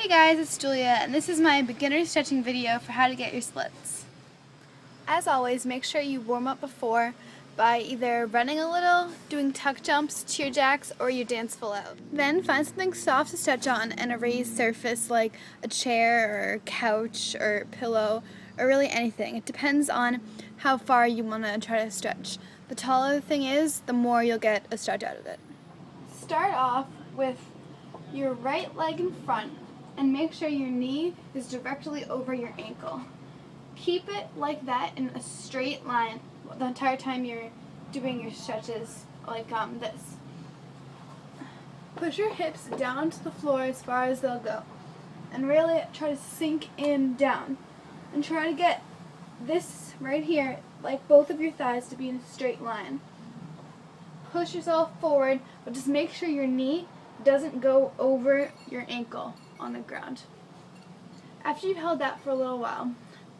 Hey guys, it's Julia, and this is my beginner stretching video for how to get your splits. As always, make sure you warm up before by either running a little, doing tuck jumps, cheer jacks, or you dance full out. Then find something soft to stretch on and a raised surface like a chair or a couch or pillow or really anything. It depends on how far you want to try to stretch. The taller the thing is, the more you'll get a stretch out of it. Start off with your right leg in front and make sure your knee is directly over your ankle. Keep it like that in a straight line the entire time you're doing your stretches like this. Push your hips down to the floor as far as they'll go and really try to sink in down and try to get this right here, like both of your thighs, to be in a straight line. Push yourself forward, but just make sure your knee doesn't go over your ankle on the ground. After you've held that for a little while,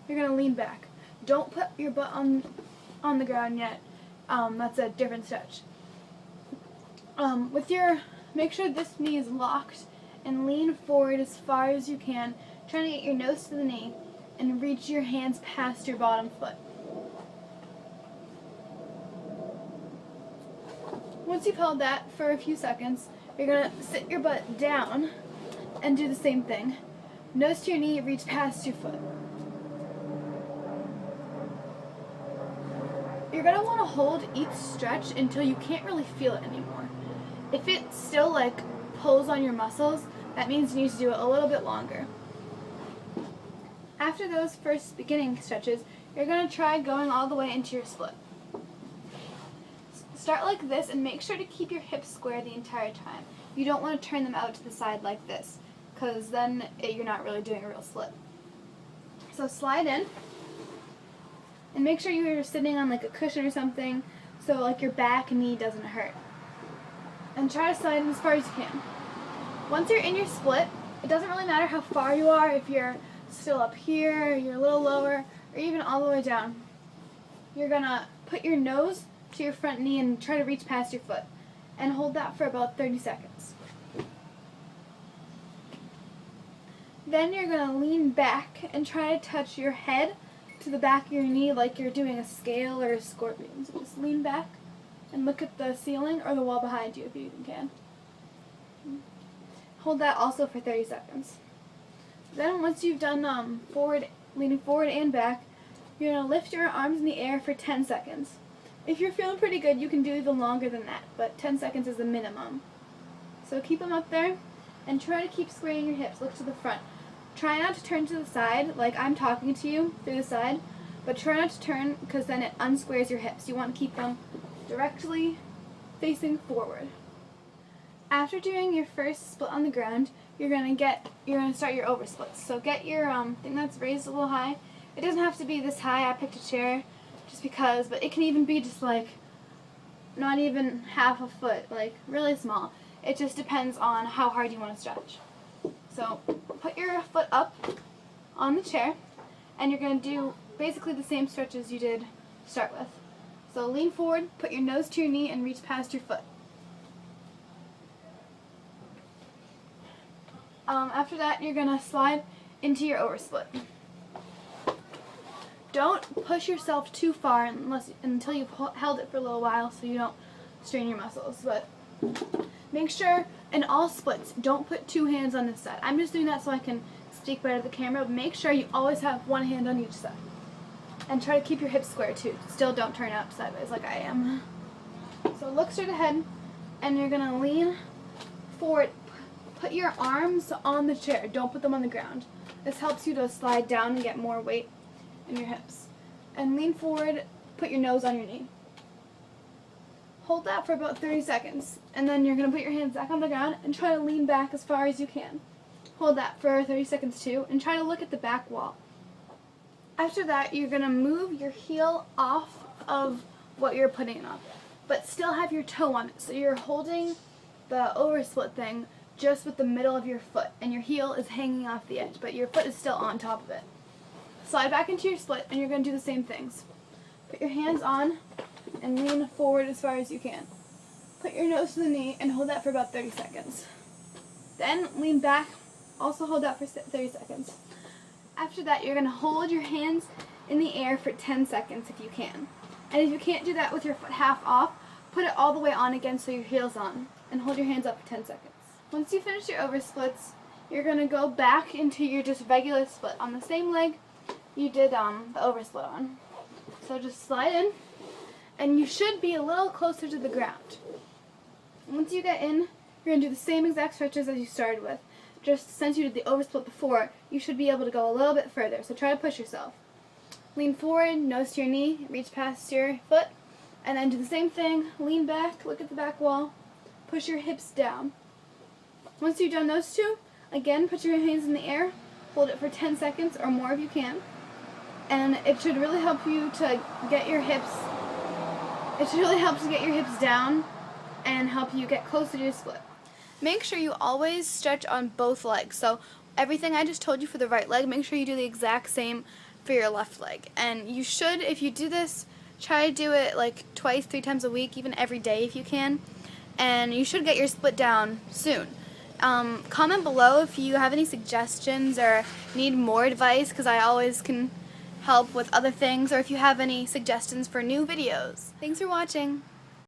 you're going to lean back. Don't put your butt on the ground yet. That's a different stretch. Make sure this knee is locked and lean forward as far as you can, trying to get your nose to the knee and reach your hands past your bottom foot. Once you've held that for a few seconds, you're going to sit your butt down and do the same thing. Nose to your knee, reach past your foot. You're going to want to hold each stretch until you can't really feel it anymore. If it still pulls on your muscles, that means you need to do it a little bit longer. After those first beginning stretches, you're going to try going all the way into your split. Start like this and make sure to keep your hips square the entire time. You don't want to turn them out to the side like this, because then you're not really doing a real split. So slide in and make sure you're sitting on like a cushion or something so your back and knee doesn't hurt. And try to slide in as far as you can. Once you're in your split, it doesn't really matter how far you are, if you're still up here, you're a little lower, or even all the way down. You're going to put your nose to your front knee and try to reach past your foot. And hold that for about 30 seconds. Then you're going to lean back and try to touch your head to the back of your knee like you're doing a scale or a scorpion. So just lean back and look at the ceiling or the wall behind you if you even can. Hold that also for 30 seconds. Then once you've done leaning forward and back, you're going to lift your arms in the air for 10 seconds. If you're feeling pretty good, you can do even longer than that, but 10 seconds is the minimum. So keep them up there and try to keep squaring your hips. Look to the front. Try not to turn to the side like I'm talking to you through the side, but try not to turn because then it unsquares your hips. You want to keep them directly facing forward. After doing your first split on the ground, you're going to start your over splits. So get your thing that's raised a little high. It doesn't have to be this high. I picked a chair just because, but it can even be just not even half a foot, really small. It just depends on how hard you want to stretch. So put your foot up on the chair and you're going to do basically the same stretches you did to start with. So lean forward, put your nose to your knee and reach past your foot. After that, you're going to slide into your oversplit. Don't push yourself too far until you've held it for a little while so you don't strain your muscles. But make sure in all splits, don't put two hands on this side. I'm just doing that so I can speak better to the camera, but make sure you always have one hand on each side. And try to keep your hips square too. Still don't turn out sideways like I am. So look straight ahead and you're going to lean forward. Put your arms on the chair. Don't put them on the ground. This helps you to slide down and get more weight in your hips. And lean forward, put your nose on your knee. Hold that for about 30 seconds. And then you're going to put your hands back on the ground and try to lean back as far as you can. Hold that for 30 seconds too and try to look at the back wall. After that, you're going to move your heel off of what you're putting it on, but still have your toe on it. So you're holding the oversplit thing just with the middle of your foot, and your heel is hanging off the edge, but your foot is still on top of it. Slide back into your split, and you're going to do the same things. Put your hands on and lean forward as far as you can. Put your nose to the knee and hold that for about 30 seconds. Then lean back Also hold that for 30 seconds. After that, you're going to hold your hands in the air for 10 seconds if you can. And if you can't do that with your foot half off, put it all the way on again so your heel's on. And hold your hands up for 10 seconds. Once you finish your over splits, you're going to go back into your just regular split on the same leg you did the over split on. So just slide in, and you should be a little closer to the ground. Once you get in, you're going to do the same exact stretches as you started with. Just since you did the over split before, you should be able to go a little bit further. So try to push yourself. Lean forward, nose to your knee, reach past your foot, and then do the same thing. Lean back, look at the back wall, push your hips down. Once you've done those two, again, put your hands in the air, hold it for 10 seconds or more if you can, and it should really help you to get your hips, down and help you get closer to your split. Make sure you always stretch on both legs. So everything I just told you for the right leg, make sure you do the exact same for your left leg. And you should, if you do this, try to do it like twice, 3 times a week, even every day if you can. And you should get your split down soon. Comment below if you have any suggestions or need more advice, because I always can help with other things, or if you have any suggestions for new videos. Thanks for watching.